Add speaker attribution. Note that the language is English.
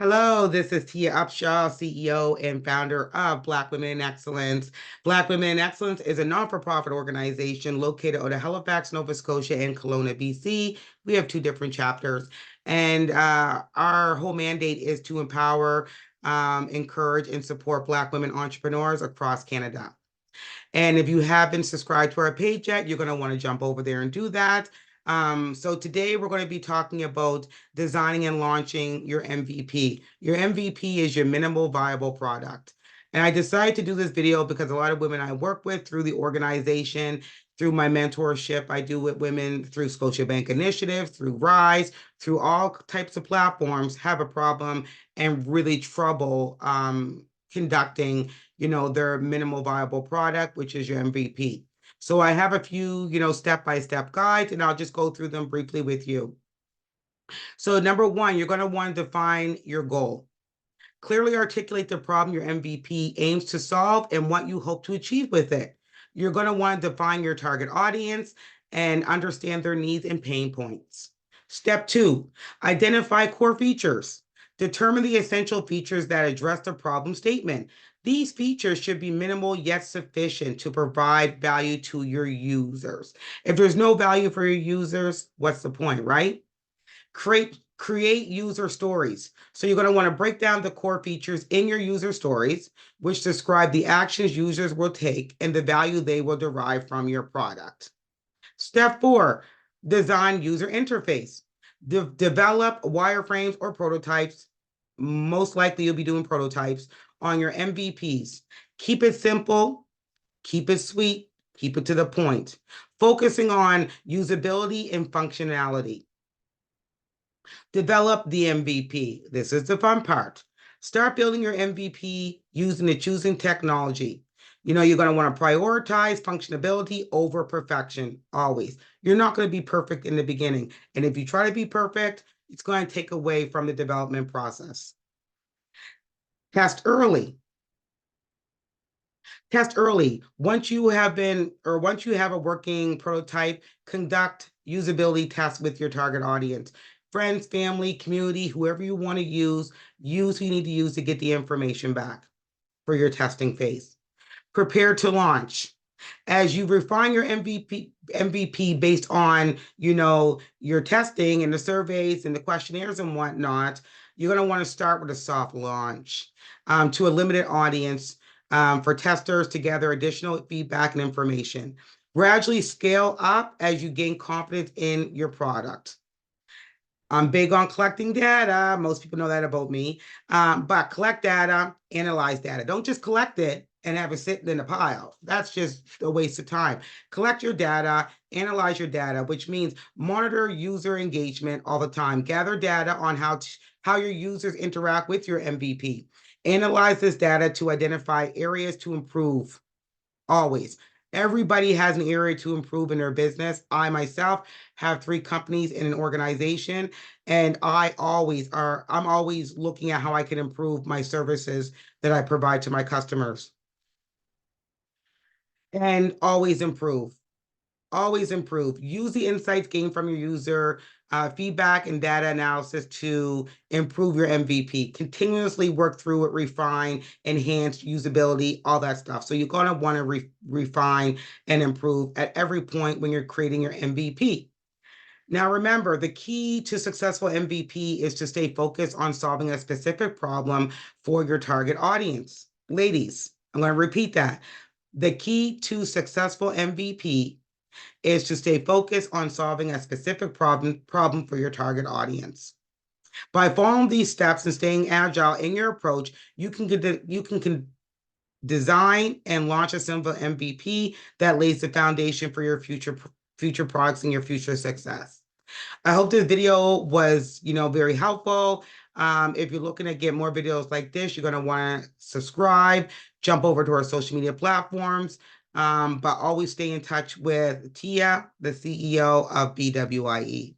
Speaker 1: Hello, this is Tia Upshaw, CEO and founder of Black Women in Excellence. Black Women in Excellence is a non-for-profit organization located out of Halifax, Nova Scotia, and Kelowna, BC. We have two different chapters, and our whole mandate is to empower, encourage, and support Black women entrepreneurs across Canada. And if you haven't subscribed to our page yet, you're going to want to jump over there and do that. So today we're going to be talking about designing and launching your MVP. Your MVP is your minimal viable product. And I decided to do this video because a lot of women I work with through the organization, through my mentorship I do with women through Scotiabank Initiative, through Rise, through all types of platforms, have a problem and really trouble conducting their minimal viable product, which is your MVP. So I have a few, step-by-step guides, and I'll just go through them briefly with you. So number one, you're going to want to define your goal. Clearly articulate the problem your MVP aims to solve and what you hope to achieve with it. You're going to want to define your target audience and understand their needs and pain points. Step two, identify core features. Determine the essential features that address the problem statement. These features should be minimal yet sufficient to provide value to your users. If there's no value for your users, what's the point, right? Create user stories. So you're going to want to break down the core features in your user stories, which describe the actions users will take and the value they will derive from your product. Step four, design user interface. Develop wireframes or prototypes. Most likely you'll be doing prototypes on your MVPs. Keep it simple, keep it sweet, keep it to the point, focusing on usability and functionality. Develop the MVP. This is the fun part. Start building your MVP using the choosing technology. You're going to want to prioritize functionality over perfection, always. You're not going to be perfect in the beginning. And if you try to be perfect, it's going to take away from the development process. Test early. Test early. Once you have a working prototype, conduct usability tests with your target audience. Friends, family, community, whoever you want to use who you need to use to get the information back for your testing phase. Prepare to launch. As you refine your MVP based on, your testing and the surveys and the questionnaires and whatnot, you're going to want to start with a soft launch to a limited audience for testers to gather additional feedback and information. Gradually scale up as you gain confidence in your product. I'm big on collecting data. Most people know that about me. But collect data, analyze data. Don't just collect it and have it sitting in a pile. That's just a waste of time. Collect your data, analyze your data, which means monitor user engagement all the time. Gather data on how your users interact with your MVP. Analyze this data to identify areas to improve. Always. Everybody has an area to improve in their business. I myself have 3 companies in an organization, and I'm always looking at how I can improve my services that I provide to my customers. And always improve. Always improve. Use the insights gained from your user feedback and data analysis to improve your MVP. Continuously work through it, refine, enhance usability, all that stuff. So you're going to want to refine and improve at every point when you're creating your MVP. Now, remember, the key to successful MVP is to stay focused on solving a specific problem for your target audience. Ladies, I'm going to repeat that. The key to successful MVP is to stay focused on solving a specific problem for your target audience. By following these steps and staying agile in your approach, you can design and launch a simple MVP that lays the foundation for your future products and your future success. I hope this video was, very helpful. If you're looking to get more videos like this, you're going to want to subscribe, jump over to our social media platforms, but always stay in touch with Tia, the CEO of BWIE.